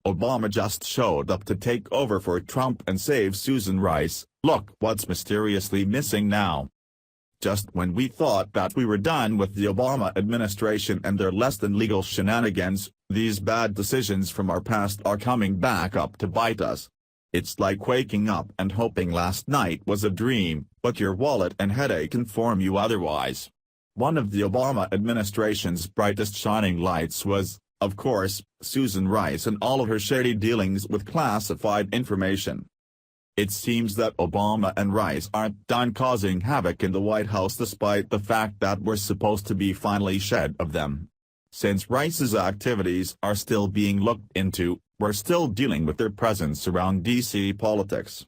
Obama just showed up to take over for Trump and save Susan Rice. Look what's mysteriously missing now. Just when we thought that we were done with the Obama administration and their less-than-legal shenanigans, these bad decisions from our past are coming back up to bite us. It's like waking up and hoping last night was a dream, but your wallet and headache inform you otherwise. One of the Obama administration's brightest shining lights was, of course, Susan Rice and all of her shady dealings with classified information. It seems that Obama and Rice aren't done causing havoc in the White House despite the fact that we're supposed to be finally shed of them. Since Rice's activities are still being looked into, we're still dealing with their presence around D.C. politics.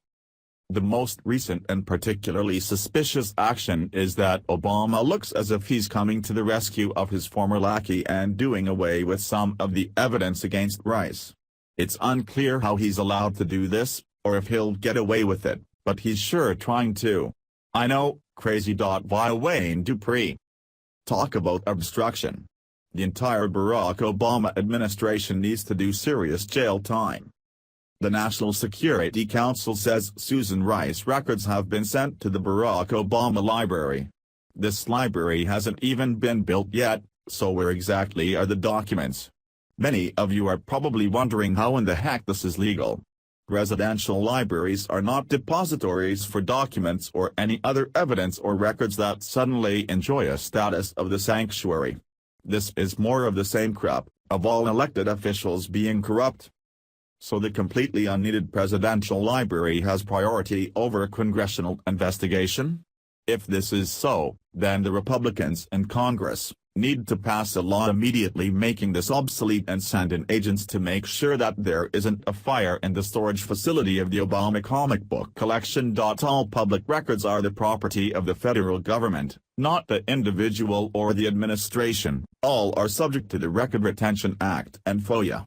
The most recent and particularly suspicious action is that Obama looks as if he's coming to the rescue of his former lackey and doing away with some of the evidence against Rice. It's unclear how he's allowed to do this, or if he'll get away with it, but he's sure trying to. I know, crazy.Via Wayne Dupree. Talk about obstruction. The entire Barack Obama administration needs to do serious jail time. The National Security Council says Susan Rice records have been sent to the Barack Obama library. This library hasn't even been built yet, so where exactly are the documents? Many of you are probably wondering how in the heck this is legal. Residential libraries are not depositories for documents or any other evidence or records that suddenly enjoy a status of the sanctuary. This is more of the same crap, of all elected officials being corrupt. So the completely unneeded presidential library has priority over a congressional investigation? If this is so, then the Republicans in Congress need to pass a law immediately making this obsolete and send in agents to make sure that there isn't a fire in the storage facility of the Obama comic book collection. All public records are the property of the federal government, not the individual or the administration. All are subject to the Record Retention Act and FOIA.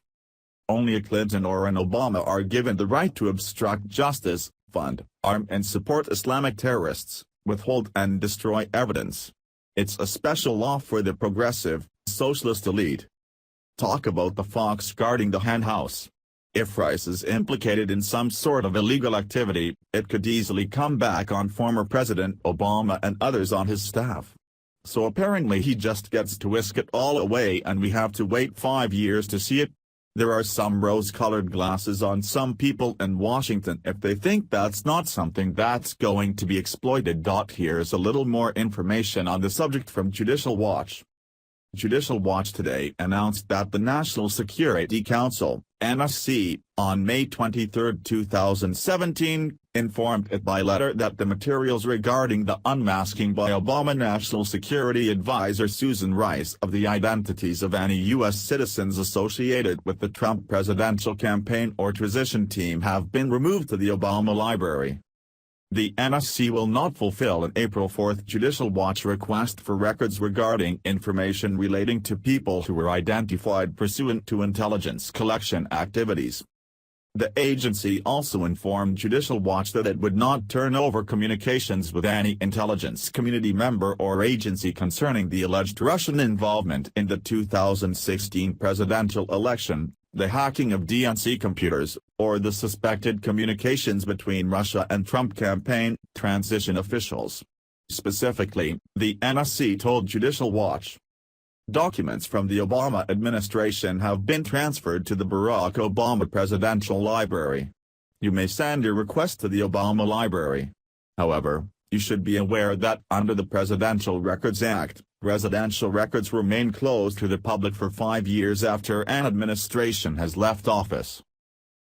Only a Clinton or an Obama are given the right to obstruct justice, fund, arm and support Islamic terrorists, withhold and destroy evidence. It's a special law for the progressive, socialist elite. Talk about the fox guarding the henhouse. If Rice is implicated in some sort of illegal activity, it could easily come back on former President Obama and others on his staff. So apparently he just gets to whisk it all away and we have to wait 5 years to see it. There are some rose-colored glasses on some people in Washington if they think that's not something that's going to be exploited. Here's a little more information on the subject from Judicial Watch. Judicial Watch today announced that the National Security Council, NSC, on May 23, 2017, informed it by letter that the materials regarding the unmasking by Obama National Security Advisor Susan Rice of the identities of any U.S. citizens associated with the Trump presidential campaign or transition team have been removed to the Obama library. The NSC will not fulfill an April 4 Judicial Watch request for records regarding information relating to people who were identified pursuant to intelligence collection activities. The agency also informed Judicial Watch that it would not turn over communications with any intelligence community member or agency concerning the alleged Russian involvement in the 2016 presidential election, the hacking of DNC computers, or the suspected communications between Russia and Trump campaign transition officials. Specifically, the NSC told Judicial Watch, documents from the Obama administration have been transferred to the Barack Obama Presidential Library. You may send your request to the Obama Library. However, you should be aware that under the Presidential Records Act, residential records remain closed to the public for 5 years after an administration has left office.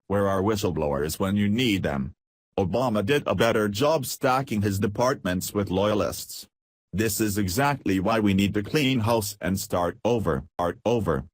Where are whistleblowers when you need them? Obama did a better job stacking his departments with loyalists. This is exactly why we need to clean house and start over.